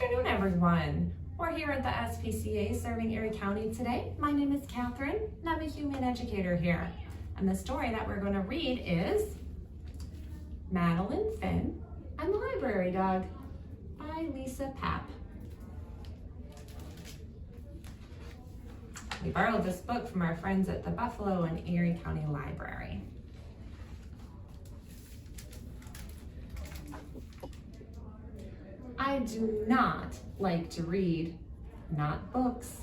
afternoon, everyone. We're here at the SPCA serving Erie County today. My name is Catherine, and I'm a human educator here. And the story that we're going to read is Madeline, Finn, and the Library Dog by Lisa Papp. We borrowed this book from our friends at the Buffalo and Erie County Library. I do not like to read, not books,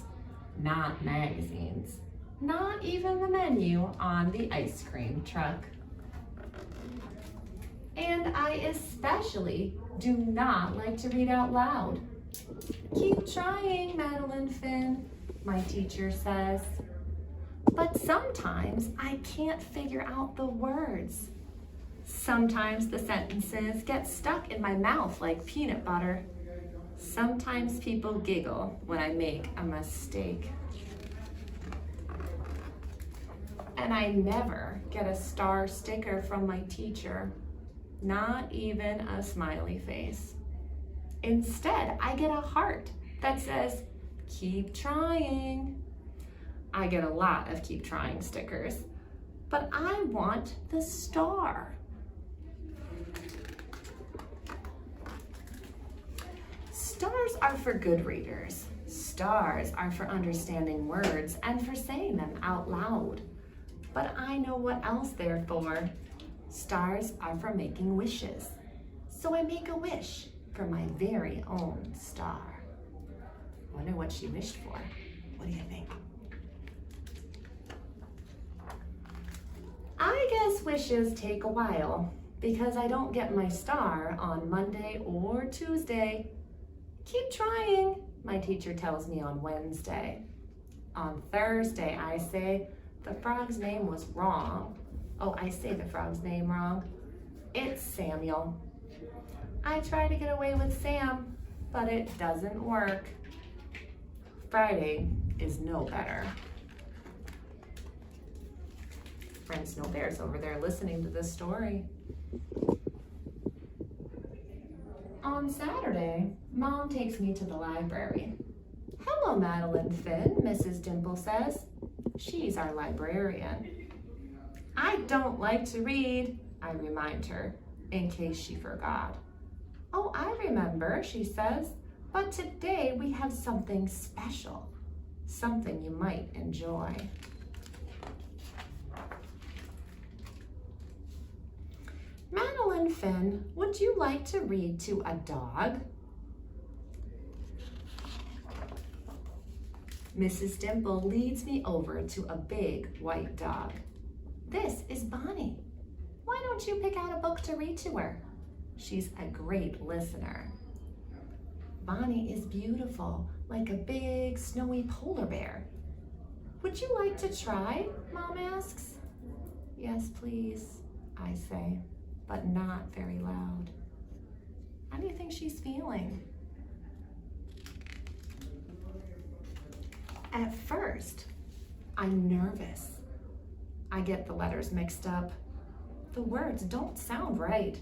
not magazines, not even the menu on the ice cream truck. And I especially do not like to read out loud. Keep trying, Madeline, Finn, my teacher says. But sometimes I can't figure out the words. Sometimes the sentences get stuck in my mouth like peanut butter. Sometimes people giggle when I make a mistake. And I never get a star sticker from my teacher, not even a smiley face. Instead, I get a heart that says, keep trying. I get a lot of keep trying stickers, but I want the star. Stars are for good readers. Stars are for understanding words and for saying them out loud. But I know what else they're for. Stars are for making wishes. So I make a wish for my very own star. Wonder what she wished for. What do you think? I guess wishes take a while because I don't get my star on Monday or Tuesday. Keep trying, my teacher tells me on Wednesday. On Thursday, I say the frog's name was wrong. Oh, I say the frog's name wrong. It's Samuel. I try to get away with Sam, but it doesn't work. Friday is no better. Friend Snow Bear's over there listening to this story. On Saturday, Mom takes me to the library. Hello, Madeline, Finn, Mrs. Dimple says. She's our librarian. I don't like to read, I remind her, in case she forgot. Oh, I remember, she says, but today we have something special, something you might enjoy. Madeline, Finn, would you like to read to a dog? Mrs. Dimple leads me over to a big white dog. This is Bonnie. Why don't you pick out a book to read to her? She's a great listener. Bonnie is beautiful, like a big snowy polar bear. Would you like to try? Mom asks. Yes, please, I say, but not very loud. How do you think she's feeling? At first, I'm nervous. I get the letters mixed up. The words don't sound right.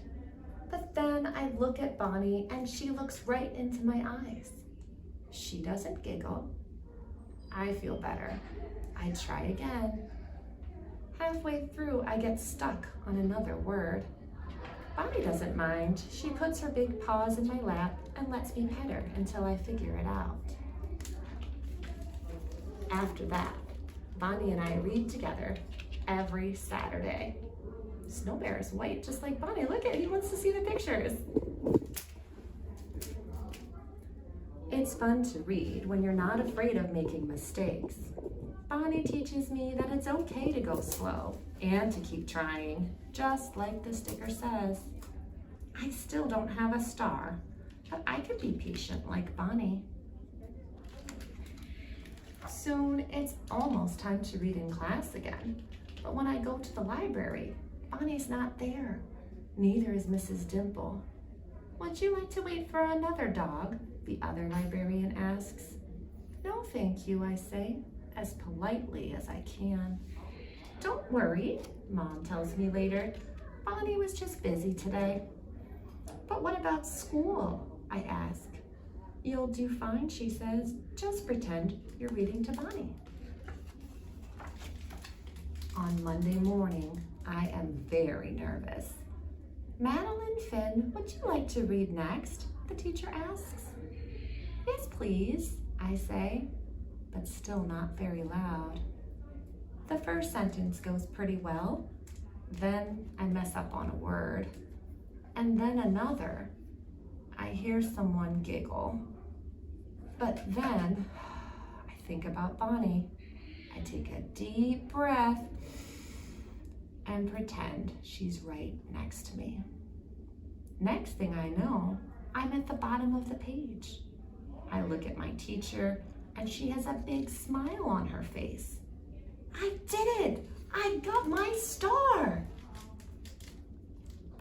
But then I look at Bonnie and she looks right into my eyes. She doesn't giggle. I feel better. I try again. Halfway through, I get stuck on another word. Bonnie doesn't mind. She puts her big paws in my lap and lets me pet her until I figure it out. After that, Bonnie and I read together every Saturday. Snow Bear is white, just like Bonnie. Look at it, he wants to see the pictures. It's fun to read when you're not afraid of making mistakes. Bonnie teaches me that it's okay to go slow and to keep trying, just like the sticker says. I still don't have a star, but I could be patient like Bonnie. Soon it's almost time to read in class again, but when I go to the library, Bonnie's not there. Neither is Mrs. Dimple. Would you like to wait for another dog? The other librarian asks. No, thank you, I say, as politely as I can. Don't worry, Mom tells me later. Bonnie was just busy today. But what about school? I ask. You'll do fine, she says. Just pretend you're reading to Bonnie. On Monday morning, I am very nervous. Madeline Finn, would you like to read next? The teacher asks. Yes, please, I say, but still not very loud. The first sentence goes pretty well. Then I mess up on a word. And then another. I hear someone giggle. But then I think about Bonnie. I take a deep breath and pretend she's right next to me. Next thing I know, I'm at the bottom of the page. I look at my teacher and she has a big smile on her face. I did it! I got my star!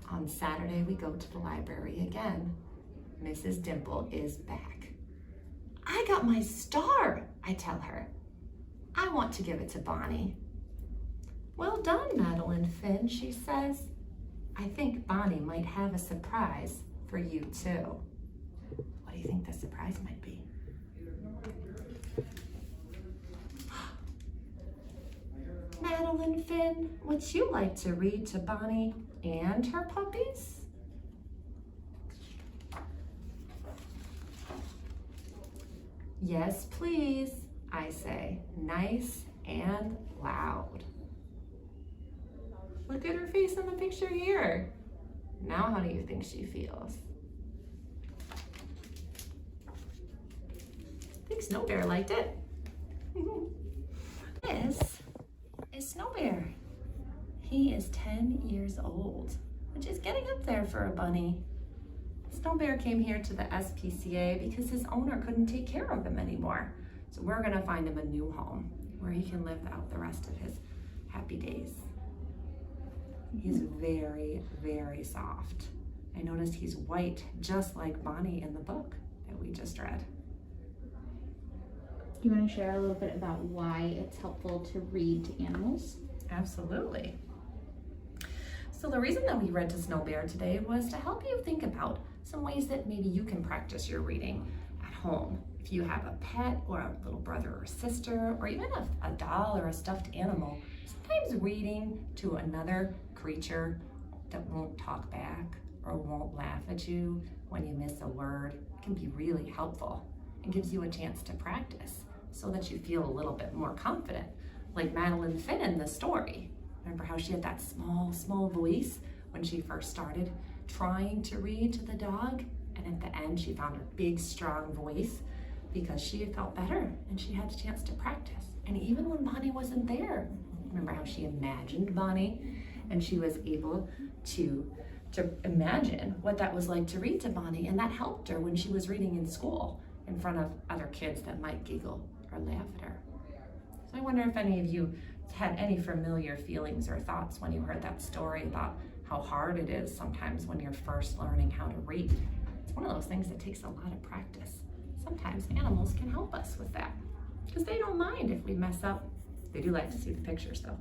On Saturday, we go to the library again. Mrs. Dimple is back. I got my star, I tell her. I want to give it to Bonnie. Well done, Madeline Finn, she says. I think Bonnie might have a surprise for you too. What do you think the surprise might be? Madeline Finn, would you like to read to Bonnie and her puppies? Yes, please, I say, nice and loud. Look at her face in the picture here. Now how do you think she feels? I think Snow Bear liked it. This is Snow Bear. He is 10 years old, which is getting up there for a bunny. Snow Bear came here to the SPCA because his owner couldn't take care of him anymore. So we're gonna find him a new home where he can live out the rest of his happy days. He's very, very soft. I noticed he's white, just like Bonnie in the book that we just read. You want to share a little bit about why it's helpful to read to animals? Absolutely. So the reason that we read to Snow Bear today was to help you think about some ways that maybe you can practice your reading at home. If you have a pet or a little brother or sister, or even a doll or a stuffed animal, sometimes reading to another creature that won't talk back or won't laugh at you when you miss a word can be really helpful and gives you a chance to practice so that you feel a little bit more confident. Like Madeline Finn in the story. Remember how she had that small voice when she first started trying to read to the dog? And at the end, she found her big, strong voice because she had felt better and she had a chance to practice. And even when Bonnie wasn't there, remember how she imagined Bonnie and she was able to imagine what that was like to read to Bonnie, and that helped her when she was reading in school in front of other kids that might giggle or laugh at her. So I wonder if any of you had any familiar feelings or thoughts when you heard that story about how hard it is sometimes when you're first learning how to read. It's one of those things that takes a lot of practice. Sometimes animals can help us with that because they don't mind if we mess up. They do like to see the pictures though.